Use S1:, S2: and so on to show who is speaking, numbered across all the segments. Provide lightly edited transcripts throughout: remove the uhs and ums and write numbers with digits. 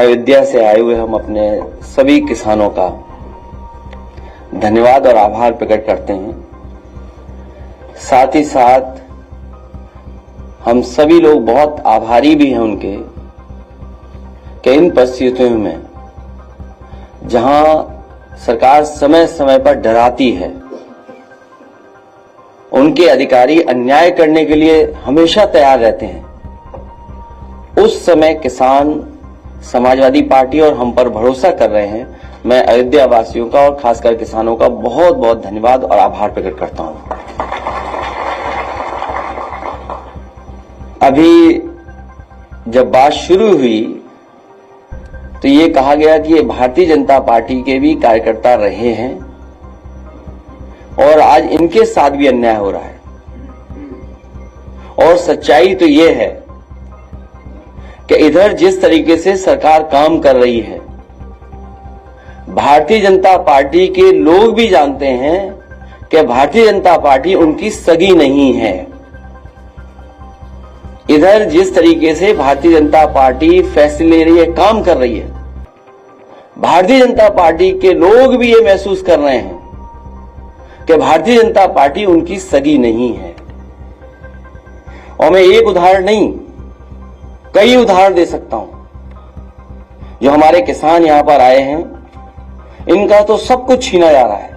S1: अयोध्या से आए हुए हम अपने सभी किसानों का धन्यवाद और आभार प्रकट करते हैं। साथ ही साथ हम सभी लोग बहुत आभारी भी हैं उनके कि इन परिस्थितियों में जहां सरकार समय समय पर डराती है, उनके अधिकारी अन्याय करने के लिए हमेशा तैयार रहते हैं, उस समय किसान समाजवादी पार्टी और हम पर भरोसा कर रहे हैं। मैं अयोध्या वासियों का और खासकर किसानों का बहुत बहुत धन्यवाद और आभार प्रकट करता हूं। अभी जब बात शुरू हुई तो ये कहा गया कि ये भारतीय जनता पार्टी के भी कार्यकर्ता रहे हैं और आज इनके साथ भी अन्याय हो रहा है। और सच्चाई तो ये है कि इधर जिस तरीके से सरकार काम कर रही है, भारतीय जनता पार्टी के लोग भी जानते हैं कि भारतीय जनता पार्टी उनकी सगी नहीं है। इधर जिस तरीके से भारतीय जनता पार्टी फैसले ले रही है, काम कर रही है, भारतीय जनता पार्टी के लोग भी ये महसूस कर रहे हैं कि भारतीय जनता पार्टी उनकी सगी नहीं है। और मैं एक उदाहरण नहीं, कई उदाहरण दे सकता हूं। जो हमारे किसान यहां पर आए हैं, इनका तो सब कुछ छीना जा रहा है।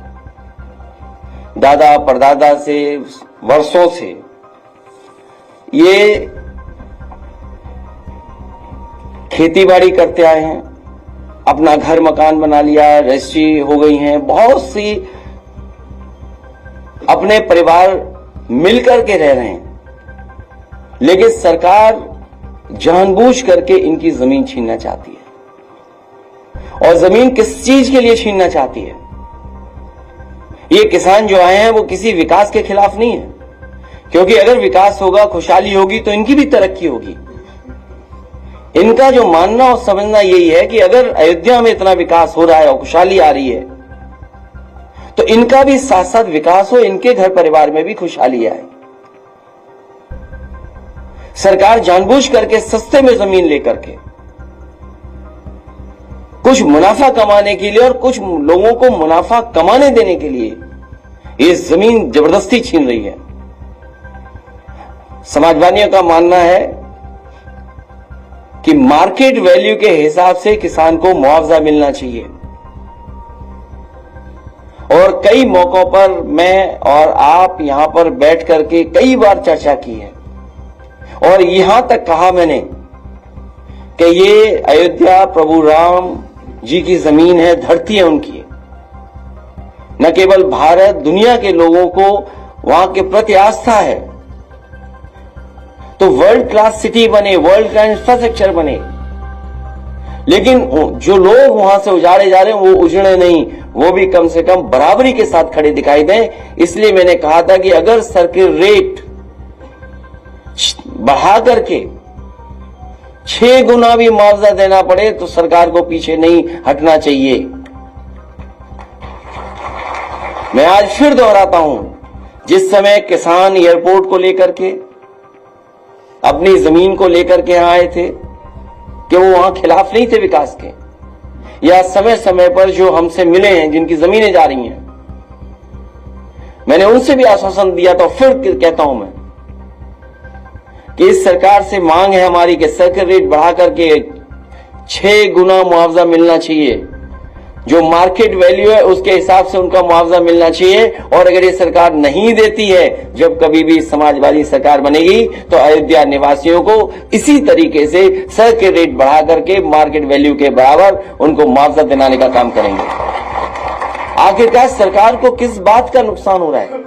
S1: दादा परदादा से वर्षों से ये खेतीबाड़ी करते आए हैं, अपना घर मकान बना लिया, रजिस्ट्री हो गई हैं, बहुत सी अपने परिवार मिलकर के रह रहे हैं, लेकिन सरकार जानबूझ करके इनकी जमीन छीनना चाहती है। और जमीन किस चीज के लिए छीनना चाहती है? ये किसान जो आए हैं वो किसी विकास के खिलाफ नहीं है, क्योंकि अगर विकास होगा, खुशहाली होगी तो इनकी भी तरक्की होगी। इनका जो मानना और समझना यही है कि अगर अयोध्या में इतना विकास हो रहा है और खुशहाली आ रही है, तो इनका भी साथ साथ विकास हो, इनके घर परिवार में भी खुशहाली आए। सरकार जानबूझ करके सस्ते में जमीन लेकर के कुछ मुनाफा कमाने के लिए और कुछ लोगों को मुनाफा कमाने देने के लिए ये जमीन जबरदस्ती छीन रही है। समाजवादियों का मानना है कि मार्केट वैल्यू के हिसाब से किसान को मुआवजा मिलना चाहिए। और कई मौकों पर मैं और आप यहां पर बैठ करके कई बार चर्चा की है और यहां तक कहा मैंने कि ये अयोध्या प्रभु राम जी की जमीन है, धरती है उनकी। न केवल भारत, दुनिया के लोगों को वहां के प्रति आस्था है, तो वर्ल्ड क्लास सिटी बने, वर्ल्ड क्लास इंफ्रास्ट्रक्चर बने, लेकिन जो लोग वहां से उजाड़े जा रहे हैं वो उजड़े नहीं, वो भी कम से कम बराबरी के साथ खड़े दिखाई दें। इसलिए मैंने कहा था कि अगर सर्किल रेट बढ़ा करके 6 गुना भी मुआवजा देना पड़े तो सरकार को पीछे नहीं हटना चाहिए। मैं आज फिर दोहराता हूं, जिस समय किसान एयरपोर्ट को लेकर के, अपनी जमीन को लेकर के यहां आए थे, कि वो वहां खिलाफ नहीं थे विकास के, या समय समय पर जो हमसे मिले हैं, जिनकी जमीनें जा रही हैं, मैंने उनसे भी आश्वासन दिया था। फिर कहता हूं मैं कि इस सरकार से मांग है हमारी कि सर्किल रेट बढ़ा करके 6 गुना मुआवजा मिलना चाहिए। जो मार्केट वैल्यू है उसके हिसाब से उनका मुआवजा मिलना चाहिए। और अगर ये सरकार नहीं देती है, जब कभी भी समाजवादी सरकार बनेगी तो अयोध्या निवासियों को इसी तरीके से सर्किल रेट बढ़ा करके मार्केट वैल्यू के बराबर उनको मुआवजा दिलाने का काम करेंगे। आखिरकार सरकार को किस बात का नुकसान हो रहा है?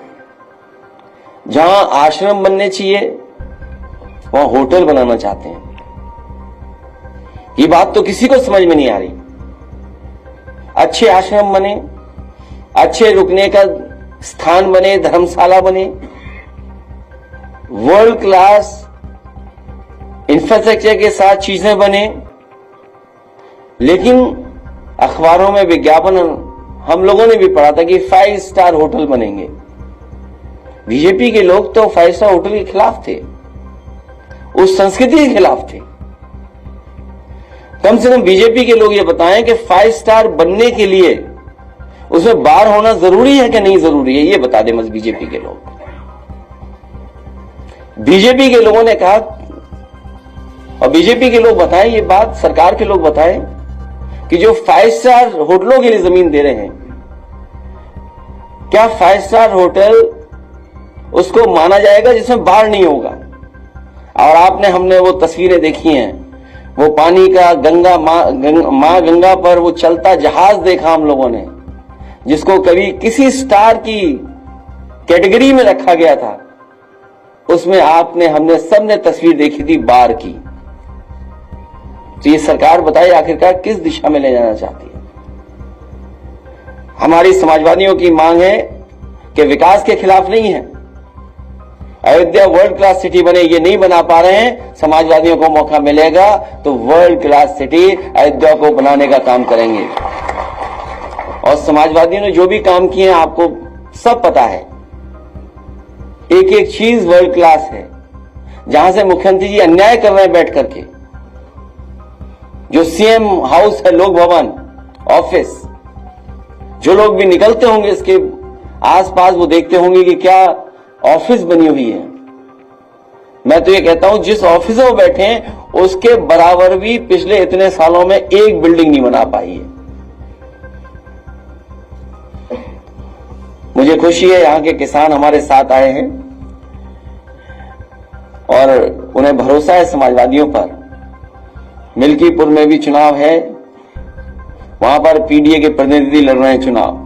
S1: जहां आश्रम बनने चाहिए वहां होटल बनाना चाहते हैं। ये बात तो किसी को समझ में नहीं आ रही। अच्छे आश्रम बने, अच्छे रुकने का स्थान बने, धर्मशाला बने, वर्ल्ड क्लास इंफ्रास्ट्रक्चर के साथ चीजें बने, लेकिन अखबारों में विज्ञापन हम लोगों ने भी पढ़ा था कि 5 स्टार होटल बनेंगे। बीजेपी के लोग तो 5 स्टार होटल के खिलाफ थे, उस संस्कृति के खिलाफ थे। कम से कम बीजेपी के लोग ये बताएं कि 5 स्टार बनने के लिए उसमें बार होना जरूरी है कि नहीं जरूरी है, ये बता दें बस बीजेपी के लोग। बीजेपी के लोगों ने कहा, और बीजेपी के लोग बताएं ये बात, सरकार के लोग बताएं कि जो 5 स्टार होटलों के लिए जमीन दे रहे हैं, क्या 5 स्टार होटल उसको माना जाएगा जिसमें बाढ़ नहीं होगा? और हमने वो तस्वीरें देखी हैं, वो पानी का मां गंगा पर वो चलता जहाज देखा हम लोगों ने, जिसको कभी किसी स्टार की कैटेगरी में रखा गया था, उसमें हमने सबने तस्वीर देखी थी बाढ़ की। तो ये सरकार बताइए आखिरकार किस दिशा में ले जाना चाहती है? हमारी समाजवादियों की मांग है कि विकास के खिलाफ नहीं है, अयोध्या वर्ल्ड क्लास सिटी बने, ये नहीं बना पा रहे हैं, समाजवादियों को मौका मिलेगा तो वर्ल्ड क्लास सिटी अयोध्या को बनाने का काम करेंगे। और समाजवादियों ने जो भी काम किए हैं आपको सब पता है, एक एक चीज वर्ल्ड क्लास है। जहां से मुख्यमंत्री जी अन्याय कर रहे हैं बैठ करके, जो सीएम हाउस है, लोक भवन, ऑफिस, जो लोग भी निकलते होंगे इसके आसपास वो देखते होंगे कि क्या ऑफिस बनी हुई है। मैं तो ये कहता हूं जिस ऑफिस में वो बैठे हैं उसके बराबर भी पिछले इतने सालों में एक बिल्डिंग नहीं बना पाई है। मुझे खुशी है यहां के किसान हमारे साथ आए हैं और उन्हें भरोसा है समाजवादियों पर। मिल्कीपुर में भी चुनाव है, वहां पर पीडीए के प्रतिनिधि लड़ रहे हैं चुनाव।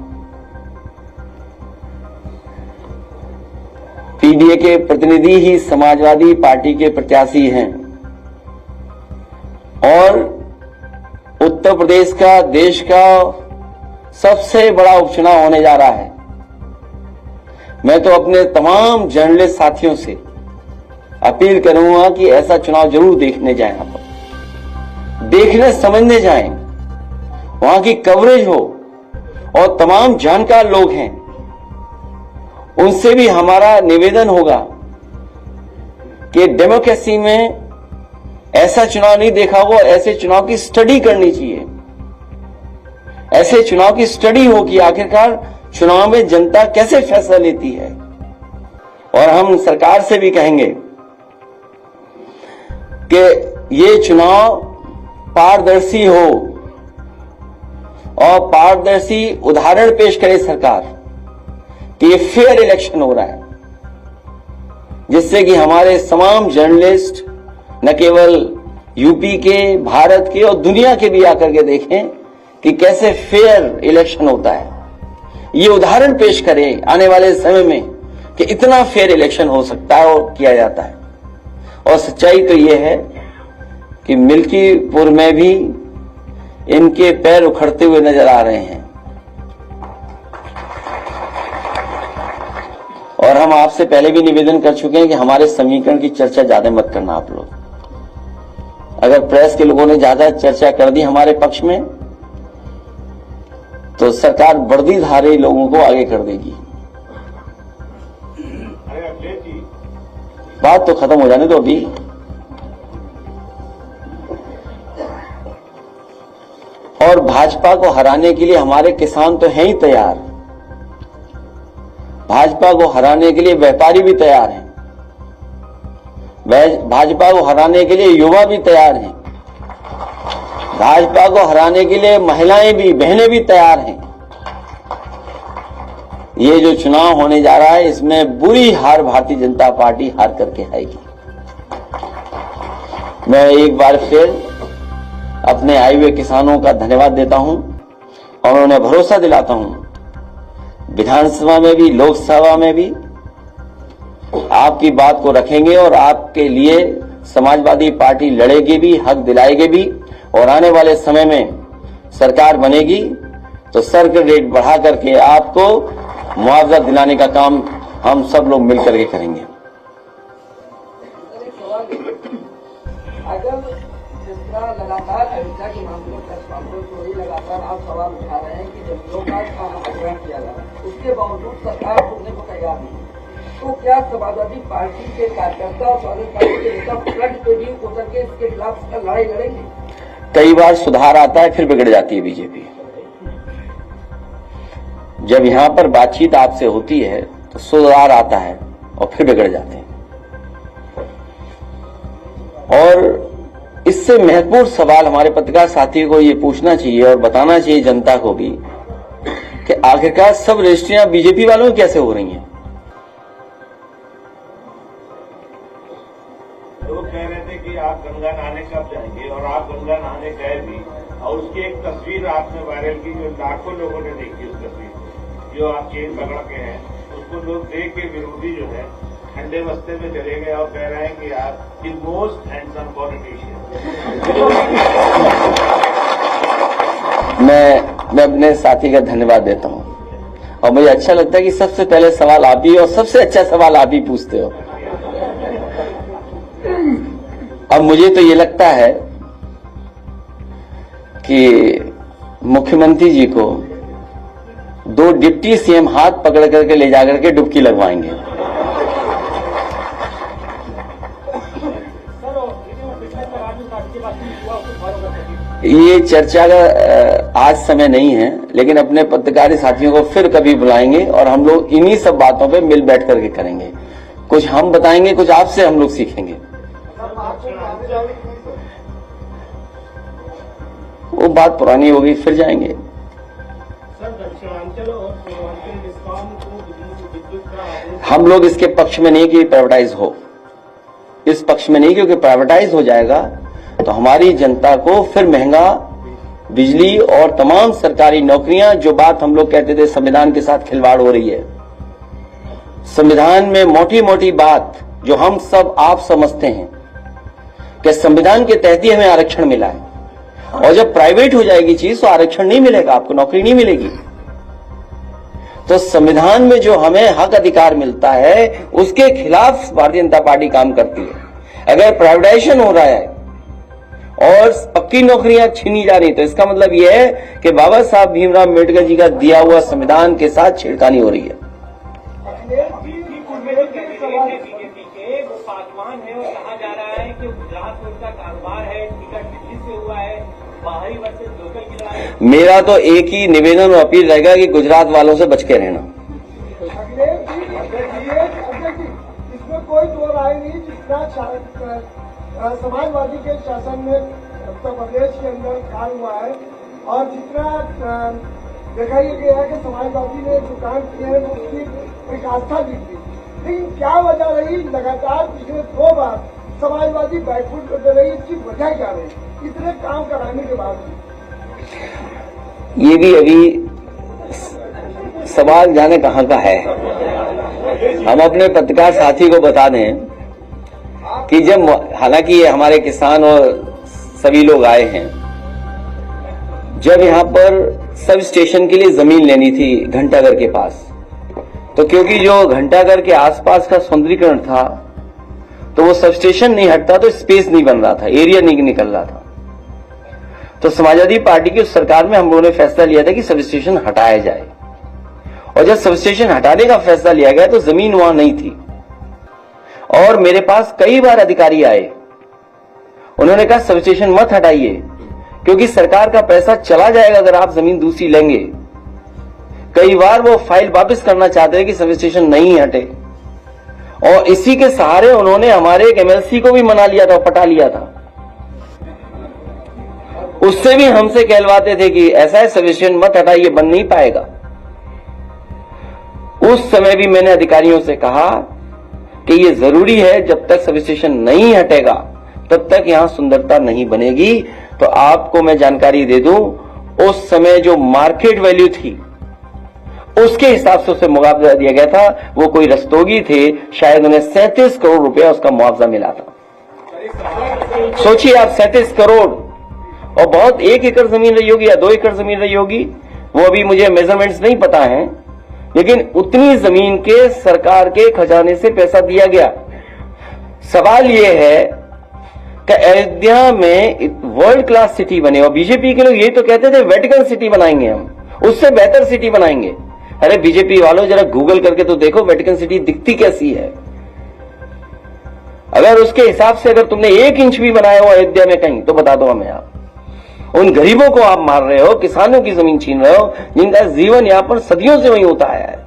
S1: पीडीए के प्रतिनिधि ही समाजवादी पार्टी के प्रत्याशी हैं और उत्तर प्रदेश का, देश का सबसे बड़ा उपचुनाव होने जा रहा है। मैं तो अपने तमाम जर्नलिस्ट साथियों से अपील करूंगा कि ऐसा चुनाव जरूर देखने जाएं, यहां पर देखने समझने जाएं, वहां की कवरेज हो और तमाम जानकार लोग हैं उनसे भी हमारा निवेदन होगा कि डेमोक्रेसी में ऐसा चुनाव नहीं देखा हुआ, ऐसे चुनाव की स्टडी करनी चाहिए। ऐसे चुनाव की स्टडी हो कि आखिरकार चुनाव में जनता कैसे फैसला लेती है। और हम सरकार से भी कहेंगे कि ये चुनाव पारदर्शी हो और पारदर्शी उदाहरण पेश करे सरकार कि ये फेयर इलेक्शन हो रहा है, जिससे कि हमारे तमाम जर्नलिस्ट न केवल यूपी के, भारत के और दुनिया के भी आकर के देखें कि कैसे फेयर इलेक्शन होता है। ये उदाहरण पेश करें आने वाले समय में कि इतना फेयर इलेक्शन हो सकता है और किया जाता है। और सच्चाई तो ये है कि मिल्कीपुर में भी इनके पैर उखड़ते हुए नजर आ रहे हैं। और हम आपसे पहले भी निवेदन कर चुके हैं कि हमारे समीकरण की चर्चा ज्यादा मत करना आप लोग। अगर प्रेस के लोगों ने ज्यादा चर्चा कर दी हमारे पक्ष में तो सरकार वर्दीधारी लोगों को आगे कर देगी। बात तो खत्म हो जाने दो अभी। और भाजपा को हराने के लिए हमारे किसान तो हैं ही तैयार, भाजपा को हराने के लिए व्यापारी भी तैयार हैं, भाजपा को हराने के लिए युवा भी तैयार हैं, भाजपा को हराने के लिए महिलाएं भी, बहनें भी तैयार हैं। ये जो चुनाव होने जा रहा है इसमें बुरी हार भारतीय जनता पार्टी हार करके आएगी। मैं एक बार फिर अपने आए हुए किसानों का धन्यवाद देता हूं और उन्हें भरोसा दिलाता हूं विधानसभा में भी, लोकसभा में भी आपकी बात को रखेंगे और आपके लिए समाजवादी पार्टी लड़ेगी भी, हक दिलाएगी भी। और आने वाले समय में सरकार बनेगी तो सर्कल रेट बढ़ा करके आपको मुआवजा दिलाने का काम हम सब लोग मिलकर के करेंगे।
S2: अगर जिस तरह लगातार अयोध्या के मामले में लगातार आप सवाल उठा रहे हैं कि जमीनों का अधिग्रहण किया जा रहा है, उसके बावजूद सरकार सुनने को तैयार नहीं, तो क्या समाजवादी पार्टी के कार्यकर्ता और कांग्रेस पार्टी के नेता फ्रंट पे भी उतर के इसके खिलाफ लड़ाई लड़ेंगे?
S1: कई बार सुधार आता है फिर बिगड़ जाती है बीजेपी। जब यहां पर बातचीत आपसे होती है तो सुधार आता है और फिर बिगड़ जाते हैं। और इससे महत्वपूर्ण सवाल हमारे पत्रकार साथियों को ये पूछना चाहिए और बताना चाहिए जनता को भी कि आखिरकार सब रजिस्ट्रियां बीजेपी वालों की कैसे हो रही हैं।
S3: लोग कह रहे थे कि आप गंगा नहाने कब जाएंगे, और आप गंगा नहाने गए भी, और उसकी एक तस्वीर आपने वायरल की जो लाखों लोगों ने देखी। उस तस्वीर को जो आप चेन पकड़ के हैं, उसको लोग देख के विरोधी जो है ठंडे बस्ते में चले गए और कह रहे हैं कि आप द मोस्ट हैंडसम पॉलिटिशियन।
S1: मैं अपने साथी का धन्यवाद देता हूं और मुझे अच्छा लगता है कि सबसे पहले सवाल आप ही और सबसे अच्छा सवाल आप ही पूछते हो। अब मुझे तो ये लगता है कि मुख्यमंत्री जी को 2 डिप्टी सीएम हाथ पकड़ करके ले जाकर के डुबकी लगवाएंगे। ये चर्चा का आज समय नहीं है, लेकिन अपने पत्रकारी साथियों को फिर कभी बुलाएंगे और हम लोग इन्हीं सब बातों पे मिल बैठ करके करेंगे। कुछ हम बताएंगे, कुछ आपसे हम लोग सीखेंगे। वो बात पुरानी हो गई, फिर जाएंगे। हम लोग इसके पक्ष में नहीं कि प्राइवेटाइज हो, इस पक्ष में नहीं, क्योंकि प्राइवेटाइज हो जाएगा तो हमारी जनता को फिर महंगा बिजली और तमाम सरकारी नौकरियां, जो बात हम लोग कहते थे संविधान के साथ खिलवाड़ हो रही है। संविधान में मोटी मोटी बात जो हम सब आप समझते हैं कि संविधान के तहत ही हमें आरक्षण मिला है, और जब प्राइवेट हो जाएगी चीज तो आरक्षण नहीं मिलेगा, आपको नौकरी नहीं मिलेगी। तो संविधान में जो हमें हक अधिकार मिलता है उसके खिलाफ भारतीय जनता पार्टी काम करती है। अगर प्राइवेटाइजेशन हो रहा है और पक्की नौकरियां छीनी जा रही तो इसका मतलब यह है कि बाबा साहब भीमराव अम्बेडकर जी का दिया हुआ संविधान के साथ छेड़खानी हो रही है। मेरा तो एक ही निवेदन और अपील रहेगा कि गुजरात वालों से बच के रहना।
S4: इसमें कोई दो राय नहीं। जितना समाजवादी के शासन में उत्तर प्रदेश के अंदर काल हुआ है और जितना देखा ही गया है कि समाजवादी ने जो काम किए हैं उसकी एक आस्था दी थी, लेकिन क्या वजह रही लगातार पिछले 2 बार समाजवादी बैकफुट करते रही, इसकी वजह क्या रही इतने काम कराने के बाद?
S1: ये भी अभी सवाल जाने कहां का है। हम अपने पत्रकार साथी को बता दें कि जब, हालांकि ये हमारे किसान और सभी लोग आए हैं, जब यहां पर सब स्टेशन के लिए जमीन लेनी थी घंटाघर के पास, तो क्योंकि जो घंटाघर के आसपास का सौंदर्यीकरण था तो वो सब स्टेशन नहीं हटता, तो स्पेस नहीं बन रहा था, एरिया नहीं निकल रहा था। तो समाजवादी पार्टी की सरकार में हम लोगों ने फैसला लिया था कि सब स्टेशन हटाया जाए, और जब सब स्टेशन हटाने का फैसला लिया गया तो जमीन वहां नहीं थी। और मेरे पास कई बार अधिकारी आए, उन्होंने कहा सब स्टेशन मत हटाइए क्योंकि सरकार का पैसा चला जाएगा अगर आप जमीन दूसरी लेंगे। कई बार वो फाइल वापस करना चाहते हैं कि सब स्टेशन नहीं हटे, और इसी के सहारे उन्होंने हमारे एक एमएलसी को भी मना लिया था, पटा लिया था। उससे भी हमसे कहलवाते थे कि ऐसा है सब स्टेशन मत हटाइए, बन नहीं पाएगा। उस समय भी मैंने अधिकारियों से कहा कि ये जरूरी है, जब तक सब स्टेशन नहीं हटेगा तब तक यहां सुंदरता नहीं बनेगी। तो आपको मैं जानकारी दे दूं, उस समय जो मार्केट वैल्यू थी उसके हिसाब से उसे मुआवजा दिया गया था। वो कोई रस्तोगी थे, शायद उन्हें 37 करोड़ रुपया उसका मुआवजा मिला था। सोचिए आप, 37 करोड़, और बहुत 1 एकड़ जमीन रही होगी या 2 एकड़ जमीन रही होगी, वो अभी मुझे मेजरमेंट्स नहीं पता है, लेकिन उतनी जमीन के सरकार के खजाने से पैसा दिया गया। सवाल ये है कि अयोध्या में वर्ल्ड क्लास सिटी बने, और बीजेपी के लोग ये तो कहते थे वेटिकन सिटी बनाएंगे, हम उससे बेहतर सिटी बनाएंगे। अरे बीजेपी वालों, जरा गूगल करके तो देखो वेटिकन सिटी दिखती कैसी है। अगर उसके हिसाब से अगर तुमने 1 इंच भी बनाया हो अयोध्या में कहीं, तो बता दो हमें आप। उन गरीबों को आप मार रहे हो, किसानों की जमीन छीन रहे हो, जिनका जीवन यापन सदियों से वहीं होता आया है।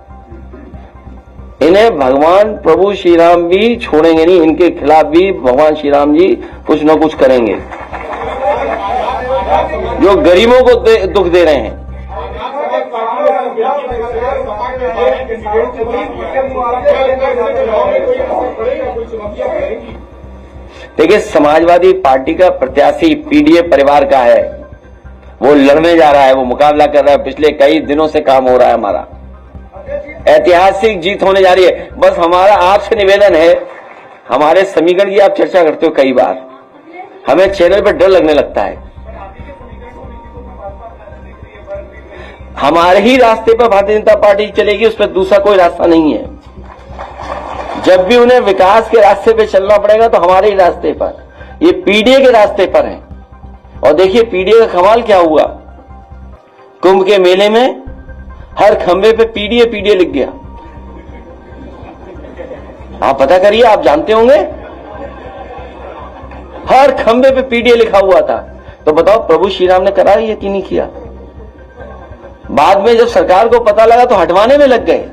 S1: इन्हें भगवान प्रभु श्री राम भी छोड़ेंगे नहीं, इनके खिलाफ भी भगवान श्री राम जी कुछ न कुछ करेंगे, जो गरीबों को दुख दे रहे हैं। देखिए, समाजवादी पार्टी का प्रत्याशी पीडीए परिवार का है, वो लड़ने जा रहा है, वो मुकाबला कर रहा है। पिछले कई दिनों से काम हो रहा है, हमारा ऐतिहासिक जीत होने जा रही है। बस हमारा आपसे निवेदन है, हमारे समीकरण की आप चर्चा करते हो कई बार, हमें चैनल पर डर लगने लगता है। हमारे ही रास्ते पर भारतीय जनता पार्टी चलेगी, उस पर दूसरा कोई रास्ता नहीं है। जब भी उन्हें विकास के रास्ते पे चलना पड़ेगा तो हमारे ही रास्ते पर, ये पीडीए के रास्ते पर है। और देखिए पीडीए का कमाल क्या हुआ, कुंभ के मेले में हर खंबे पे पीडीए पीडीए लिख गया। आप पता करिए, आप जानते होंगे, हर खंबे पे पीडीए लिखा हुआ था। तो बताओ प्रभु श्री राम ने करा ये कि नहीं किया? बाद में जब सरकार को पता लगा तो हटवाने में लग गए,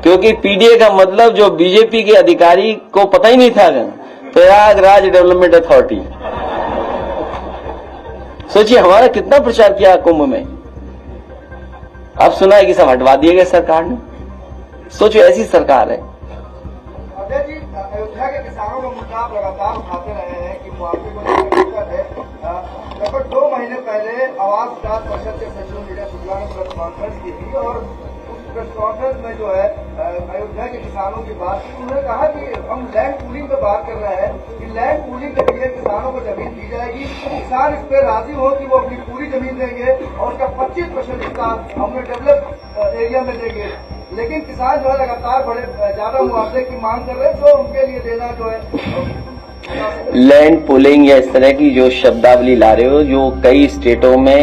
S1: क्योंकि पीडीए का मतलब जो बीजेपी के अधिकारी को पता ही नहीं था, प्रयागराज डेवलपमेंट अथॉरिटी। सोचिए हमारा कितना प्रचार किया कुंभ में, अब सुना है कि सब हटवा दिए गए सरकार ने। सोचो ऐसी सरकार है।
S2: अजय जी, अयोध्या के किसानों का मुद्दा आप लगातार उठाते रहे हैं कि मुआवजे को लेकर दिक्कत है। लगभग 2 महीने पहले आवास विकास परिषद के सचिव नीरज शुक्ला ने प्रेस कॉन्फ्रेंस की थी और उस प्रेस कॉन्फ्रेंस में जो है अयोध्या के किसानों की बात की। उन्होंने कहा कि हम लैंड पूलिंग पे बात कर रहे हैं कि लैंड पूलिंग के लिए किसानों को जमीन दी जाएगी, किसान इस पर राजी हो कि वो अपनी पूरी जमीन देंगे और उसका 25% हिस्सा हमने डेवलप एरिया में देंगे। लेकिन किसान जो है लगातार बड़े ज्यादा मुआवजे की मांग कर रहे हैं, जो उनके लिए देना जो है
S1: लैंड पुलिंग या इस तरह की जो शब्दावली ला रहे हो, जो कई स्टेटों में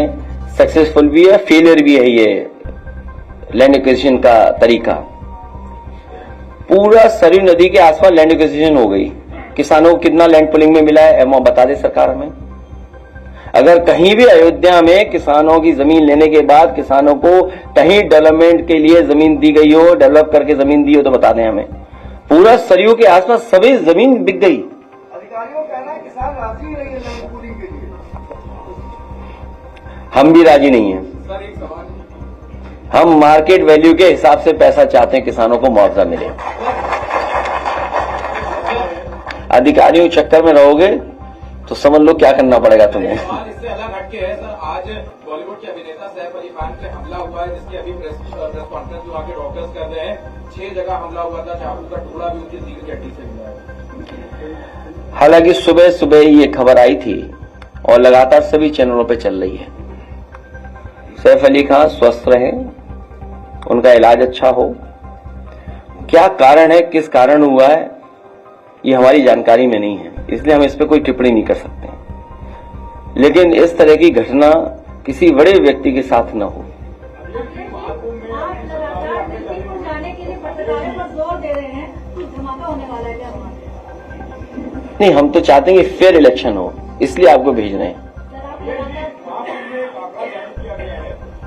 S1: सक्सेसफुल भी है, फेलियर भी है। ये लैंड एक्विजिशन का तरीका, पूरा सरयू नदी के आसपास लैंड एक्विजिशन हो गई। किसानों को कितना लैंड पुलिंग में मिला है बता दे सरकार हमें। अगर कहीं भी अयोध्या में किसानों की जमीन लेने के बाद किसानों को कहीं डेवलपमेंट के लिए जमीन दी गई हो, डेवलप करके जमीन दी हो, तो बता दें हमें। पूरा सरयू के आसपास सभी जमीन बिक गई।
S2: अधिकारियों का कहना है किसान राजी नहीं है लैंड पूलिंग के लिए।
S1: हम भी राजी नहीं है। हम मार्केट वैल्यू के हिसाब से पैसा चाहते हैं, किसानों को मुआवजा मिले। अधिकारियों के चक्कर में रहोगे तो समझ लो क्या करना पड़ेगा तुम्हें।
S5: इससे अलग हटके है सर, आज बॉलीवुड के अभिनेता सैफ अली खान पे हमला हुआ है, जिसकी अभी प्रेस कॉन्फ्रेंस जो आके डॉक्टर्स कर रहे हैं। 6 जगह हमला हुआ था, चाकू का टुकड़ा भी उनकी रीढ़ की हड्डी से मिला है।
S1: हालांकि सुबह सुबह ये खबर आई थी और लगातार सभी चैनलों पे चल रही है। सैफ अली खान स्वस्थ रहे, उनका इलाज अच्छा हो। क्या कारण है, किस कारण हुआ है, ये हमारी जानकारी में नहीं है, इसलिए हम इस पर कोई टिप्पणी नहीं कर सकते। लेकिन इस तरह की घटना किसी बड़े व्यक्ति के साथ न हो। नहीं, हम तो चाहते हैं कि फेयर इलेक्शन हो, इसलिए आपको भेज रहे हैं।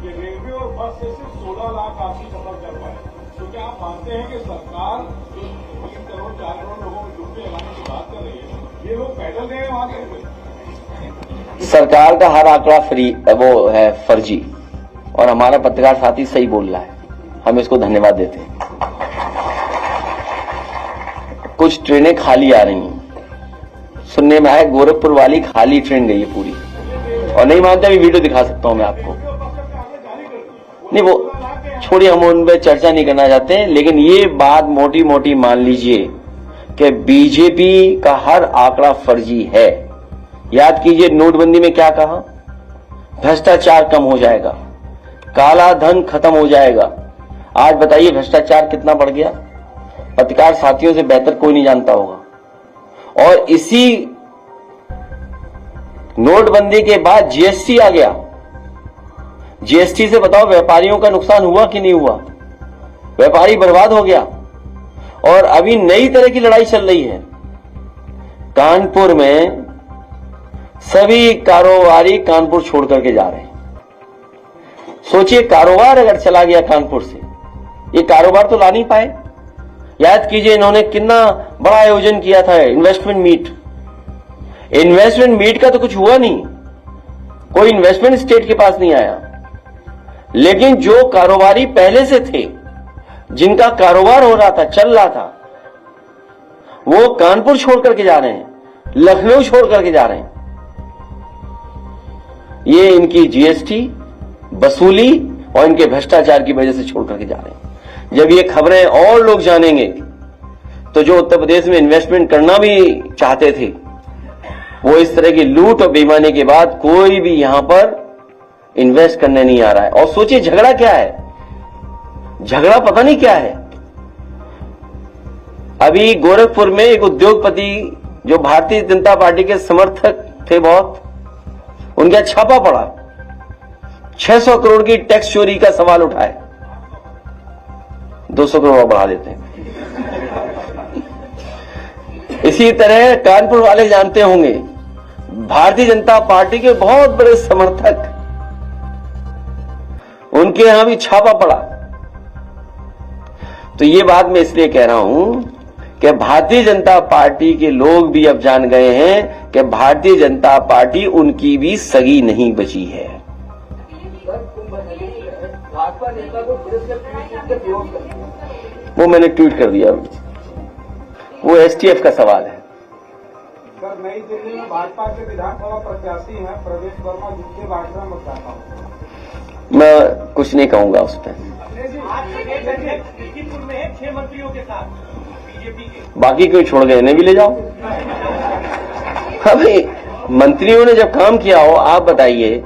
S3: रेलवे और बस से सिर्फ 16 लाख आपकी सफर कर पाए, तो क्या आप मानते हैं कि सरकार जो 3 करोड़ 4 करोड़ लोगों को ड्यूटी लगाने की बात कर रही है, ये लोग पैदल गए वहां से?
S1: सरकार का हर आंकड़ा वो है फर्जी, और हमारा पत्रकार साथी सही बोल रहा है, हम इसको धन्यवाद देते हैं। कुछ ट्रेनें खाली आ रही हैं, सुनने में आया गोरखपुर वाली खाली ट्रेन गई है पूरी, और नहीं मानते अभी वीडियो दिखा सकता हूं मैं आपको। नहीं, वो छोड़िए, हम उन पर चर्चा नहीं करना चाहते हैं। लेकिन ये बात मोटी मोटी मान लीजिए कि बीजेपी का हर आंकड़ा फर्जी है। याद कीजिए नोटबंदी में क्या कहा, भ्रष्टाचार कम हो जाएगा, काला धन खत्म हो जाएगा। आज बताइए भ्रष्टाचार कितना बढ़ गया, पत्रकार साथियों से बेहतर कोई नहीं जानता होगा। और इसी नोटबंदी के बाद जीएसटी आ गया। जीएसटी से बताओ व्यापारियों का नुकसान हुआ कि नहीं हुआ? व्यापारी बर्बाद हो गया। और अभी नई तरह की लड़ाई चल रही है। कानपुर में सभी कारोबारी कानपुर छोड़ करके जा रहे हैं। सोचिए, कारोबार अगर चला गया कानपुर से, ये कारोबार तो ला नहीं पाए। याद कीजिए, इन्होंने कितना बड़ा आयोजन किया था, इन्वेस्टमेंट मीट। इन्वेस्टमेंट मीट का तो कुछ हुआ नहीं, कोई इन्वेस्टमेंट स्टेट के पास नहीं आया। लेकिन जो कारोबारी पहले से थे, जिनका कारोबार हो रहा था, चल रहा था, वो कानपुर छोड़ करके जा रहे हैं, लखनऊ छोड़ करके जा रहे हैं। ये इनकी जीएसटी वसूली और इनके भ्रष्टाचार की वजह से छोड़ करके जा रहे हैं। जब ये खबरें और लोग जानेंगे तो जो उत्तर प्रदेश में इन्वेस्टमेंट करना भी चाहते थे, वो इस तरह की लूट और बेईमानी के बाद कोई भी यहां पर इन्वेस्ट करने नहीं आ रहा है। और सोचिए, झगड़ा क्या है, झगड़ा पता नहीं क्या है। अभी गोरखपुर में एक उद्योगपति जो भारतीय जनता पार्टी के समर्थक थे बहुत, उनका छापा पड़ा, 600 करोड़ की टैक्स चोरी का सवाल उठाए, 200 करोड़ बढ़ा देते हैं। इसी तरह कानपुर वाले जानते होंगे, भारतीय जनता पार्टी के बहुत बड़े समर्थक, उनके यहां भी छापा पड़ा। तो ये बात मैं इसलिए कह रहा हूं कि भारतीय जनता पार्टी के लोग भी अब जान गए हैं कि भारतीय जनता पार्टी उनकी भी सगी नहीं बची है।
S2: भाजपा नेता को पुलिस के प्रयोग कर,
S1: वो मैंने ट्वीट कर दिया, वो एसटीएफ का सवाल है।
S6: सर, नई दिल्ली में भाजपा के विधानसभा प्रत्याशी हैं प्रवेश वर्मा, जिनके बारे में बताता हूँ।
S1: मैं कुछ नहीं कहूंगा उस पर।
S6: लखीमपुर में है 6 मंत्रियों के साथ बीजेपी के,
S1: बाकी कोई छोड़ गए, इन्हें भी ले जाओ। हाँ भाई, मंत्रियों ने जब काम किया हो, आप बताइए,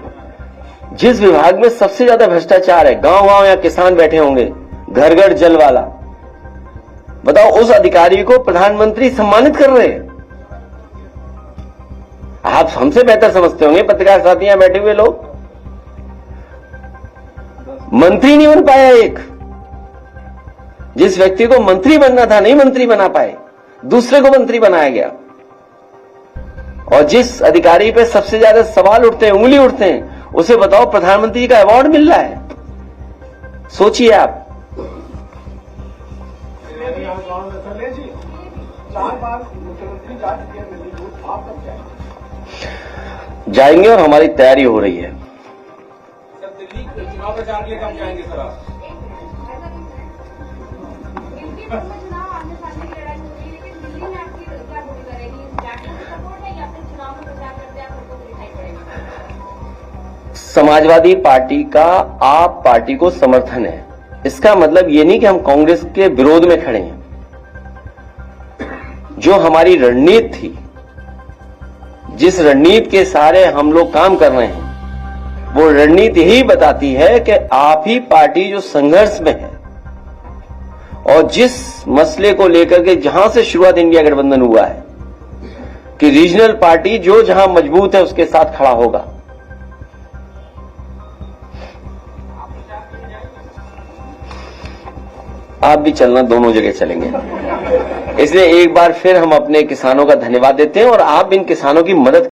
S1: जिस विभाग में सबसे ज्यादा भ्रष्टाचार है, गांव गांव या किसान बैठे होंगे, घर घर जल वाला, बताओ, उस अधिकारी को प्रधानमंत्री सम्मानित कर रहे हैं। आप हमसे बेहतर समझते होंगे, पत्रकार साथी यहां बैठे हुए लोग। मंत्री नहीं बन पाया एक, जिस व्यक्ति को मंत्री बनना था नहीं मंत्री बना पाए, दूसरे को मंत्री बनाया गया। और जिस अधिकारी पे सबसे ज्यादा सवाल उठते हैं, उंगली उठते हैं, उसे बताओ प्रधानमंत्री का अवार्ड मिल रहा है। सोचिए आप।
S6: 4 बार मुख्यमंत्री जा चुके हैं दिल्ली को, आप कब जाएंगे?
S1: जाएंगे और हमारी तैयारी हो रही है।
S5: सर, दिल्ली चुनाव प्रचार के लिए कब जाएंगे सर आप?
S7: चुनाव आने सामने की लड़ाई हो रही है, लेकिन दिल्ली में आपकी क्या भूमिका रहेगी? नेशनल सपोर्ट है या फिर चुनाव में प्रचार करते हैं आपको दिखाई पड़ेगा?
S1: समाजवादी पार्टी का आप पार्टी को समर्थन है, इसका मतलब ये नहीं कि हम कांग्रेस के विरोध में खड़े हैं। जो हमारी रणनीति थी, जिस रणनीति के सहारे हम लोग काम कर रहे हैं, वो रणनीति यही बताती है कि आप ही पार्टी जो संघर्ष में है और जिस मसले को लेकर के जहां से शुरुआत इंडिया गठबंधन हुआ है कि रीजनल पार्टी जो जहां मजबूत है उसके साथ खड़ा होगा। आप भी चलना, दोनों जगह चलेंगे। इसलिए एक बार फिर हम अपने किसानों का धन्यवाद देते हैं और आप इन किसानों की मदद